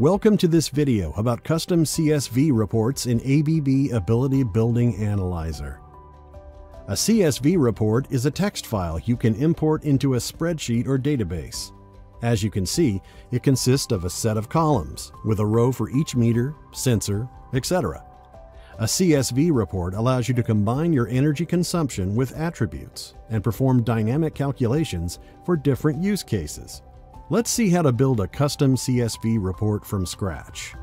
Welcome to this video about custom CSV reports in ABB Ability Building Analyzer. A CSV report is a text file you can import into a spreadsheet or database. As you can see, it consists of a set of columns, with a row for each meter, sensor, etc. A CSV report allows you to combine your energy consumption with attributes and perform dynamic calculations for different use cases. Let's see how to build a custom CSV report from scratch.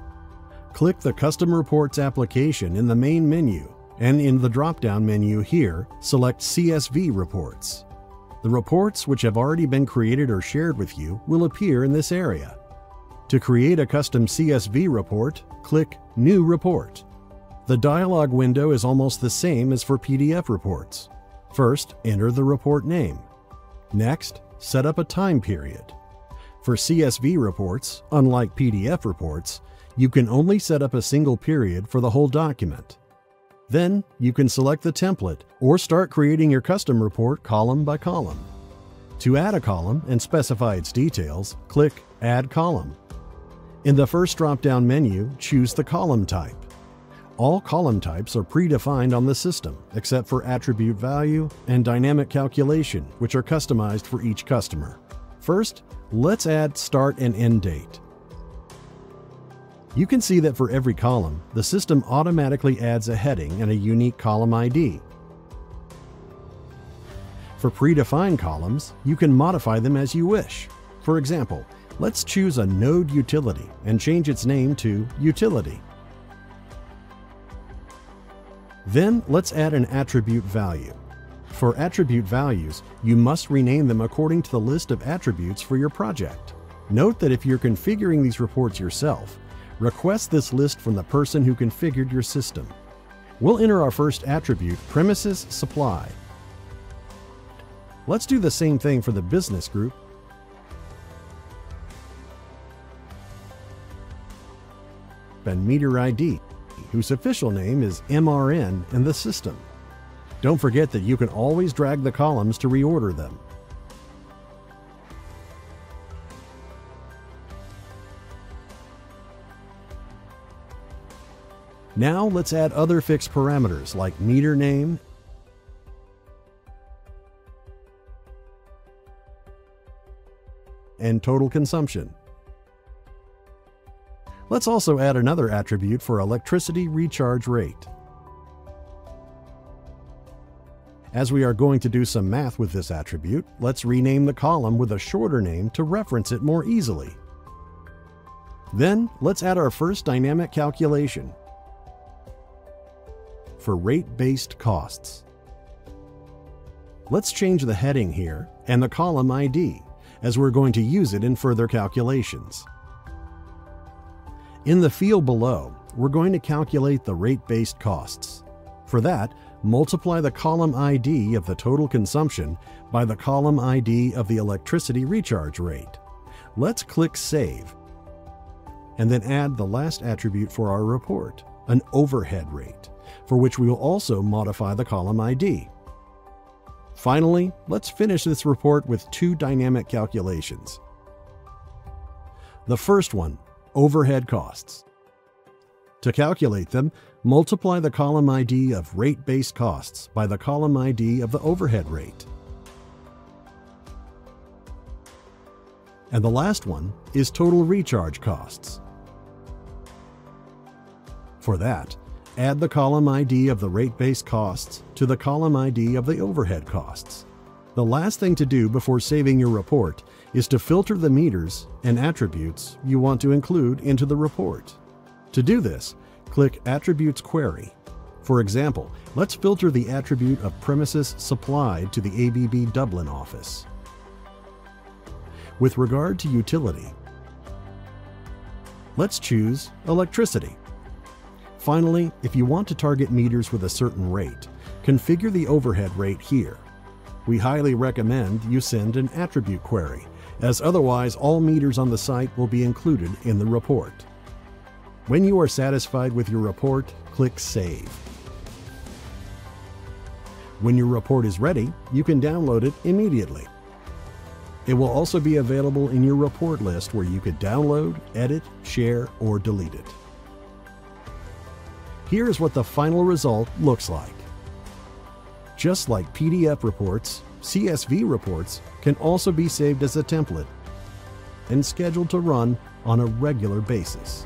Click the Custom Reports application in the main menu, and in the drop-down menu here, select CSV Reports. The reports which have already been created or shared with you will appear in this area. To create a custom CSV report, click New Report. The dialog window is almost the same as for PDF reports. First, enter the report name. Next, set up a time period. For CSV reports, unlike PDF reports, you can only set up a single period for the whole document. Then, you can select the template or start creating your custom report column by column. To add a column and specify its details, click Add Column. In the first drop-down menu, choose the column type. All column types are predefined on the system, except for attribute value and dynamic calculation, which are customized for each customer. First, let's add start and end date. You can see that for every column, the system automatically adds a heading and a unique column ID. For predefined columns, you can modify them as you wish. For example, let's choose a node utility and change its name to Utility. Then let's add an attribute value. For attribute values, you must rename them according to the list of attributes for your project. Note that if you're configuring these reports yourself, request this list from the person who configured your system. We'll enter our first attribute, premises supplied. Let's do the same thing for the business group. And meter ID, whose official name is MRN in the system. Don't forget that you can always drag the columns to reorder them. Now let's add other fixed parameters like meter name and total consumption. Let's also add another attribute for electricity recharge rate. As we are going to do some math with this attribute, let's rename the column with a shorter name to reference it more easily. Then, let's add our first dynamic calculation for rate-based costs. Let's change the heading here and the column ID, as we're going to use it in further calculations. In the field below, we're going to calculate the rate-based costs. For that, multiply the column ID of the total consumption by the column ID of the electricity recharge rate. Let's click Save, and then add the last attribute for our report, an overhead rate, for which we will also modify the column ID. Finally, let's finish this report with two dynamic calculations. The first one, overhead costs. To calculate them, multiply the column ID of rate-based costs by the column ID of the overhead rate. And the last one is total recharge costs. For that, add the column ID of the rate-based costs to the column ID of the overhead costs. The last thing to do before saving your report is to filter the meters and attributes you want to include into the report. To do this, click Attributes Query. For example, let's filter the attribute of premises supplied to the ABB Dublin office. With regard to utility, let's choose electricity. Finally, if you want to target meters with a certain rate, configure the overhead rate here. We highly recommend you send an attribute query, as otherwise all meters on the site will be included in the report. When you are satisfied with your report, click Save. When your report is ready, you can download it immediately. It will also be available in your report list where you could download, edit, share, or delete it. Here's what the final result looks like. Just like PDF reports, CSV reports can also be saved as a template and scheduled to run on a regular basis.